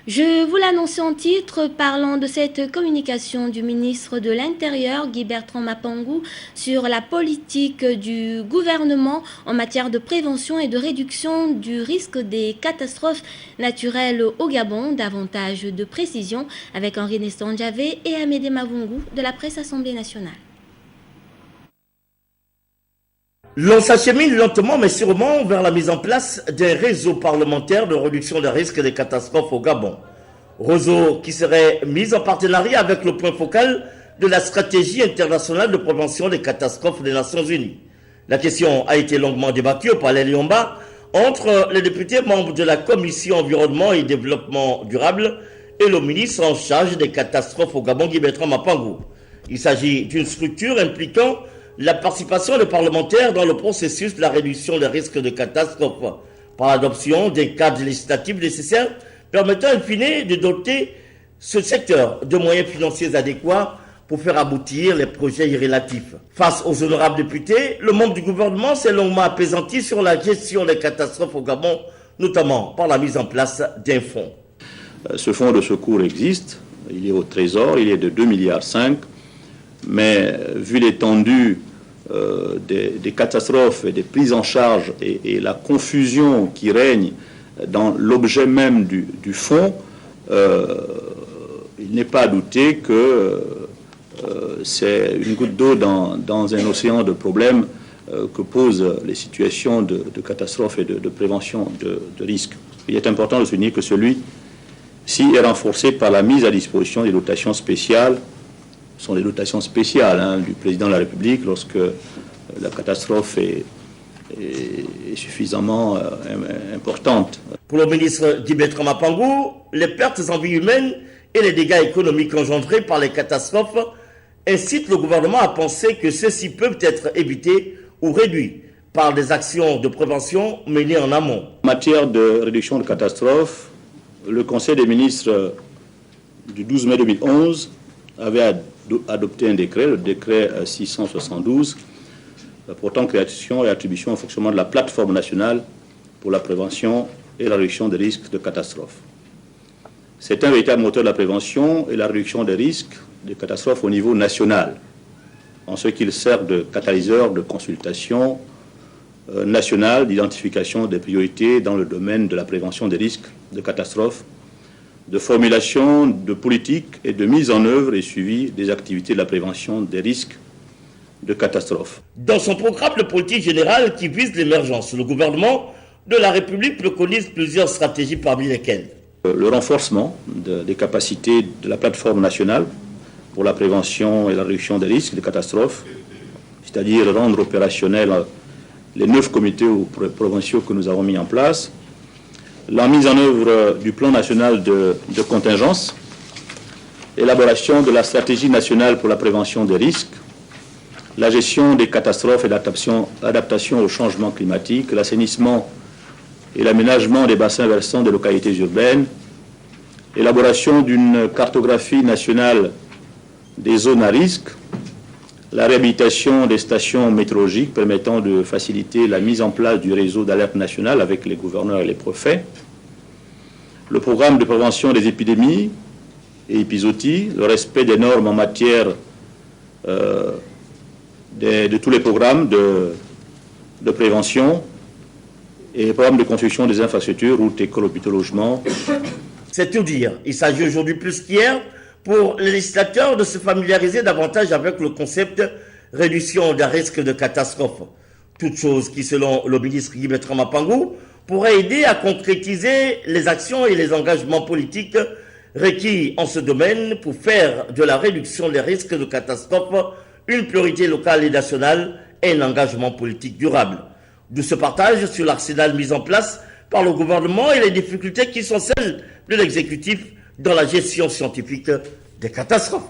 Je vous l'annonçais en titre, parlant de cette communication du ministre de l'Intérieur, Guy Bertrand Mapangou, sur la politique du gouvernement en matière de prévention et de réduction du risque des catastrophes naturelles au Gabon. Davantage de précisions avec Henri Nestor Ndjavé et Amédée Mavungu de la presse Assemblée nationale. L'on s'achemine lentement mais sûrement vers la mise en place d'un réseau parlementaire de réduction des risques des catastrophes au Gabon. Réseau qui serait mis en partenariat avec le point focal de la stratégie internationale de prévention des catastrophes des Nations Unies. La question a été longuement débattue au Palais Liomba entre les députés membres de la Commission environnement et développement durable et le ministre en charge des catastrophes au Gabon, Guy Bertrand Mapangou. Il s'agit d'une structure impliquant la participation des parlementaires dans le processus de la réduction des risques de catastrophes par l'adoption d'un cadre législatif nécessaire permettant in fine de doter ce secteur de moyens financiers adéquats pour faire aboutir les projets relatifs. Face aux honorables députés, le membre du gouvernement s'est longuement apaisanti sur la gestion des catastrophes au Gabon, notamment par la mise en place d'un fonds. Ce fonds de secours existe, il est au Trésor, il est de 2,5 milliards. Mais vu l'étendue des catastrophes et des prises en charge et la confusion qui règne dans l'objet même du fonds, il n'est pas à douter que c'est une goutte d'eau dans un océan de problèmes que posent les situations de catastrophes et de prévention de risques. Il est important de souligner que celui-ci est renforcé par la mise à disposition des dotations spéciales. Ce sont des dotations spéciales du président de la République lorsque la catastrophe est suffisamment importante. Pour le ministre Guy Bertrand Mapangou, les pertes en vie humaine et les dégâts économiques engendrés par les catastrophes incitent le gouvernement à penser que ceux-ci peuvent être évités ou réduits par des actions de prévention menées en amont. En matière de réduction de catastrophes, le Conseil des ministres du 12 mai 2011 avait adopté un décret, le décret 672, portant création et attribution au fonctionnement de la plateforme nationale pour la prévention et la réduction des risques de catastrophes. C'est un véritable moteur de la prévention et la réduction des risques de catastrophes au niveau national, en ce qu'il sert de catalyseur de consultation nationale d'identification des priorités dans le domaine de la prévention des risques de catastrophes, de formulation de politiques et de mise en œuvre et suivi des activités de la prévention des risques de catastrophes. Dans son programme de politique générale qui vise l'émergence, le gouvernement de la République préconise plusieurs stratégies parmi lesquelles le renforcement des capacités de la plateforme nationale pour la prévention et la réduction des risques de catastrophes, c'est-à-dire rendre opérationnels les 9 comités provinciaux que nous avons mis en place, la mise en œuvre du plan national de contingence, l'élaboration de la stratégie nationale pour la prévention des risques, la gestion des catastrophes et l'adaptation au changement climatique, l'assainissement et l'aménagement des bassins versants des localités urbaines, l'élaboration d'une cartographie nationale des zones à risque, la réhabilitation des stations météorologiques permettant de faciliter la mise en place du réseau d'alerte nationale avec les gouverneurs et les préfets, le programme de prévention des épidémies et épizooties, le respect des normes en matière de tous les programmes de prévention et les programmes de construction des infrastructures, routes, écoles, hôpitaux, logements. C'est tout dire. Il s'agit aujourd'hui plus qu'hier pour les législateurs de se familiariser davantage avec le concept réduction des risques de catastrophe. Toute chose qui, selon le ministre Guy Bertrand Mapangou, pourrait aider à concrétiser les actions et les engagements politiques requis en ce domaine pour faire de la réduction des risques de catastrophe une priorité locale et nationale et un engagement politique durable. De ce partage sur l'arsenal mis en place par le gouvernement et les difficultés qui sont celles de l'exécutif dans la gestion scientifique des catastrophes.